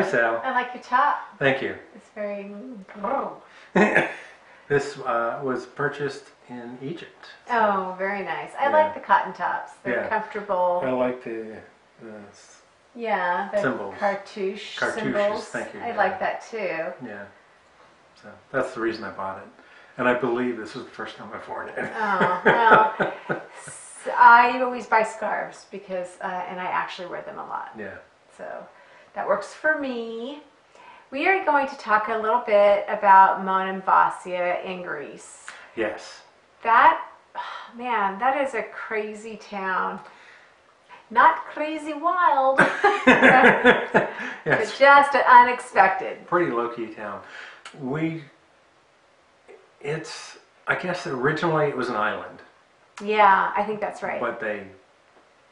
Sal. I like your top. Thank you. It's very... This was purchased in Egypt. So. Oh, very nice. I like the cotton tops. They're comfortable. I like the symbols. Cartouche Cartouches, symbols. thank you. I like that too. Yeah. So that's the reason I bought it. And I believe this was the first time I've worn it. Oh, well, I always buy scarves because, and I actually wear them a lot. Yeah. So that works for me. We are going to talk a little bit about Monemvasia in Greece. Yes. That, man, that is a crazy town. Not crazy wild, Yes. but just unexpected. Pretty low-key town. I guess originally it was an island. Yeah, I think that's right. But they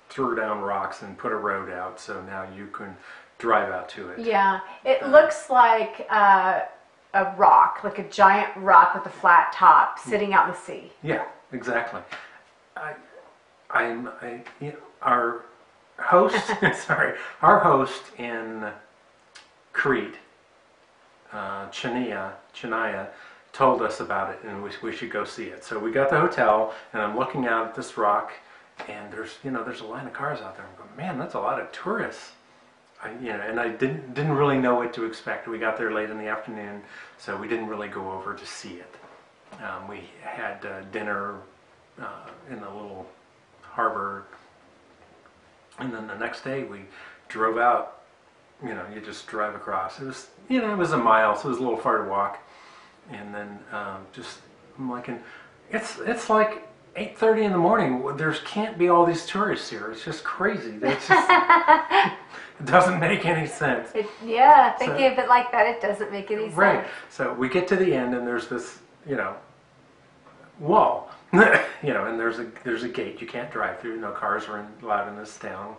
threw down rocks and put a road out, so now you can drive out to it. Yeah, it looks like a rock, like a giant rock with a flat top sitting out in the sea. Yeah, exactly. Our host, our host in Crete, Chania, told us about it, and we should go see it. So we got the hotel, and I'm looking out at this rock, and there's a line of cars out there. I'm going, man, that's a lot of tourists. And I didn't really know what to expect. We got there late in the afternoon, so we didn't really go over to see it. We had dinner in the little harbor, and then the next day we drove out. You just drive across. It was it was a mile, so it was a little far to walk. And then I'm like, it's like 8:30 in the morning. There can't be all these tourists here. It's just crazy. It's just, it doesn't make any sense. Thinking of it like that, it doesn't make any sense. Right. So we get to the end, and there's this, wall, and there's a gate you can't drive through. No cars are allowed in this town.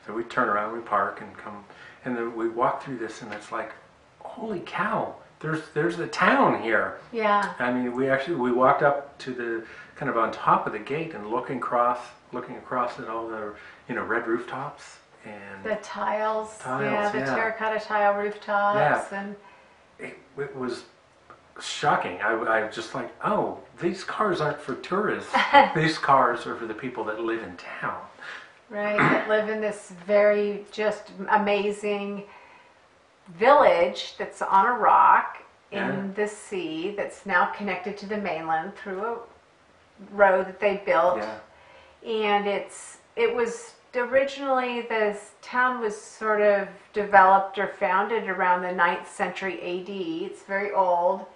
So we turn around, we park, and come, and then we walk through this, and it's like, holy cow. There's a town here. Yeah. I mean, we walked up to the kind of on top of the gate and looking across at all the red rooftops and the tiles. Yeah, the terracotta tile rooftops. Yeah. And it was shocking. I was just like, oh, these cars aren't for tourists. These cars are for the people that live in town. Right. That live in this very just amazing village that's on a rock in the sea that's now connected to the mainland through a road that they built. And it was originally, this town was sort of developed or founded around the 9th century AD. It's very old.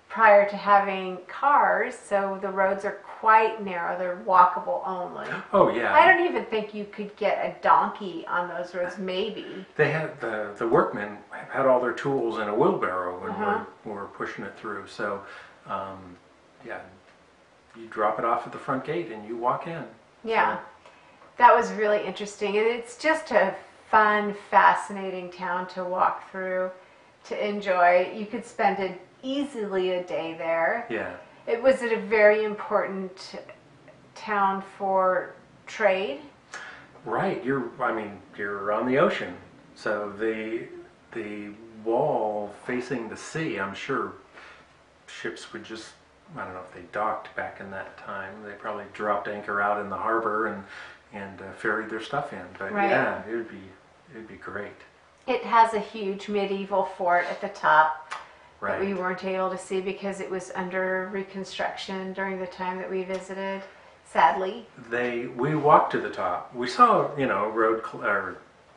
Prior to having cars, so the roads are quite narrow. They're walkable only. Oh yeah. I don't even think you could get a donkey on those roads. Maybe they had the workmen had all their tools in a wheelbarrow and were pushing it through. So you drop it off at the front gate and you walk in. Yeah, so that was really interesting, and it's just a fun, fascinating town to walk through, to enjoy. You could spend easily a day there. Yeah. It was a very important town for trade. Right. You're on the ocean, so the wall facing the sea. I'm sure ships would just, I don't know if they docked back in that time. They probably dropped anchor out in the harbor and ferried their stuff in. But yeah, it'd be great. It has a huge medieval fort at the top. Right. That we weren't able to see because it was under reconstruction during the time that we visited, sadly. We walked to the top. We saw, road,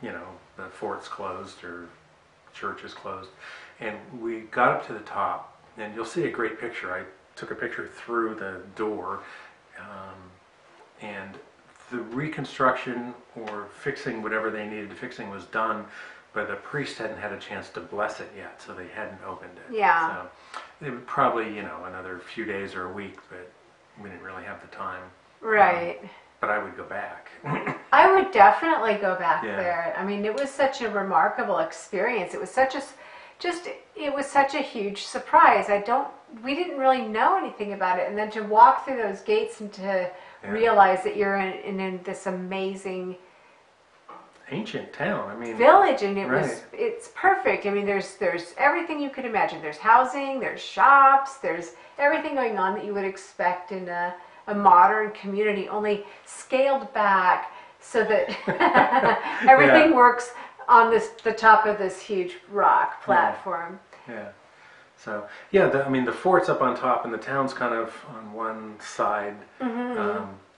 the fort's closed or church is closed. And we got up to the top, and you'll see a great picture. I took a picture through the door, and the reconstruction or fixing whatever they needed to fixing was done. But the priest hadn't had a chance to bless it yet, so they hadn't opened it. Yeah. So it would probably, another few days or a week, but we didn't really have the time. Right. But I would go back. I would definitely go back there. I mean, it was such a remarkable experience. It was such a huge surprise. We didn't really know anything about it, and then to walk through those gates and to realize that you're in this amazing ancient town. I mean, village, and right. it's perfect. I mean, there's everything you could imagine. There's housing, there's shops, there's everything going on that you would expect in a modern community, only scaled back so that everything Yeah. works on the top of this huge rock platform. Yeah. So yeah, I mean the fort's up on top, and the town's kind of on one side.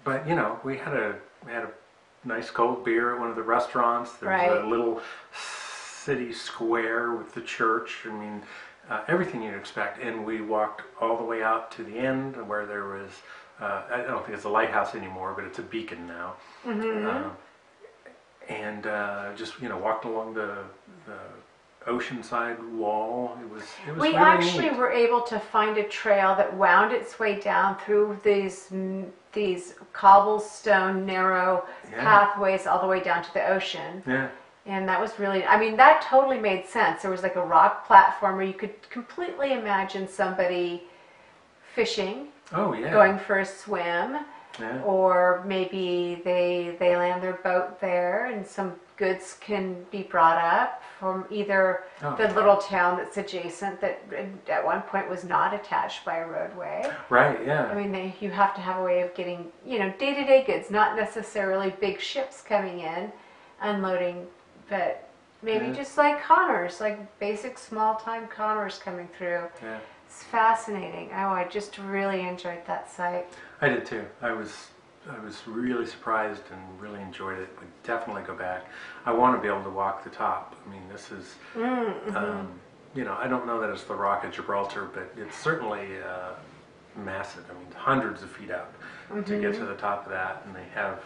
But you know, we had a nice cold beer at one of the restaurants. There's Right. a little city square with the church. I mean, everything you'd expect. And we walked all the way out to the end where there was. I don't think it's a lighthouse anymore, but it's a beacon now. And just walked along the oceanside wall. It was We really actually neat. were able to find a trail that wound its way down through these cobblestone narrow Yeah. pathways all the way down to the ocean. Yeah. And that was really, I mean, that totally made sense. There was like a rock platform where you could completely imagine somebody fishing, Oh yeah. going for a swim, Yeah. or maybe they land their boat there and some goods can be brought up from either Oh, the yeah. little town that's adjacent that at one point was not attached by a roadway. Right. Yeah. I mean, you have to have a way of getting, day-to-day goods, not necessarily big ships coming in, unloading, but maybe Yeah. just like commerce, like basic small-time commerce coming through. Yeah. It's fascinating. Oh, I just really enjoyed that site. I did too. I was really surprised and really enjoyed it. Would definitely go back. I want to be able to walk the top. I mean, this is, I don't know that it's the Rock of Gibraltar, but it's certainly massive. I mean, hundreds of feet up to get to the top of that, and they have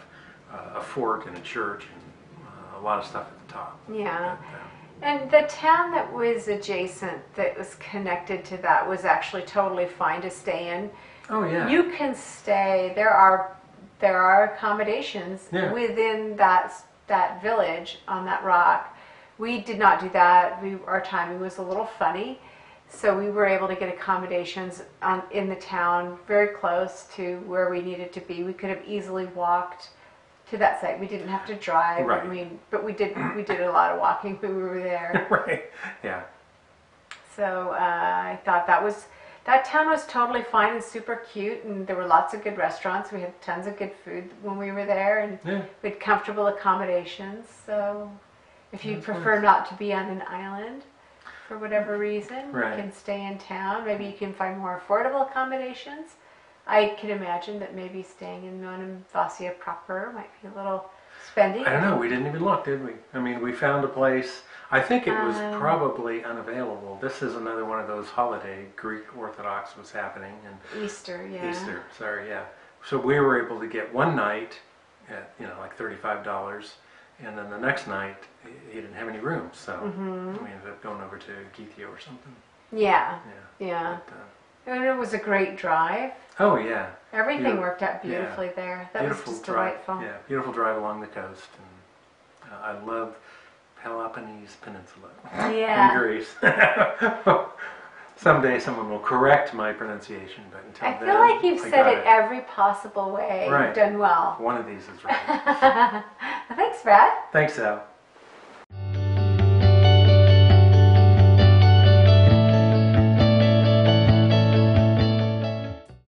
a fort and a church and a lot of stuff at the top. Yeah. But, And the town that was adjacent, that was connected to that, was actually totally fine to stay in. oh yeah. You can stay. There are accommodations Yeah. within that village on that rock. We did not do that. Our timing was a little funny, so we were able to get accommodations in the town very close to where we needed to be. We could have easily walked to that site. We didn't have to drive. Right. I mean, but we did a lot of walking when we were there. right. Yeah. So I thought that town was totally fine and super cute, and there were lots of good restaurants. We had tons of good food when we were there, and Yeah. we had comfortable accommodations. So if you That's prefer nice. not to be on an island for whatever reason, Right. you can stay in town. Maybe you can find more affordable accommodations. I can imagine that maybe staying in Monemvasia proper might be a little spendy. I don't know. We didn't even look, did we? I mean, we found a place. I think it was probably probably unavailable. This is another one of those holiday Greek Orthodox was happening, and Easter, yeah. Easter. Sorry, yeah. So we were able to get one night at like $35, and then the next night he didn't have any rooms, so we ended up going over to Githia or something. Yeah, Yeah. yeah. But, And it was a great drive. oh yeah. Everything Beaut- worked out yeah. beautifully there. That was just drive. delightful. Yeah, beautiful drive along the coast, and I love Peloponnese Peninsula Yeah. in Greece. Someday someone will correct my pronunciation, but until I then, feel like you've I said got it every possible way. Right. You've done well. One of these is right. Thanks, Brad. Thanks, Sal.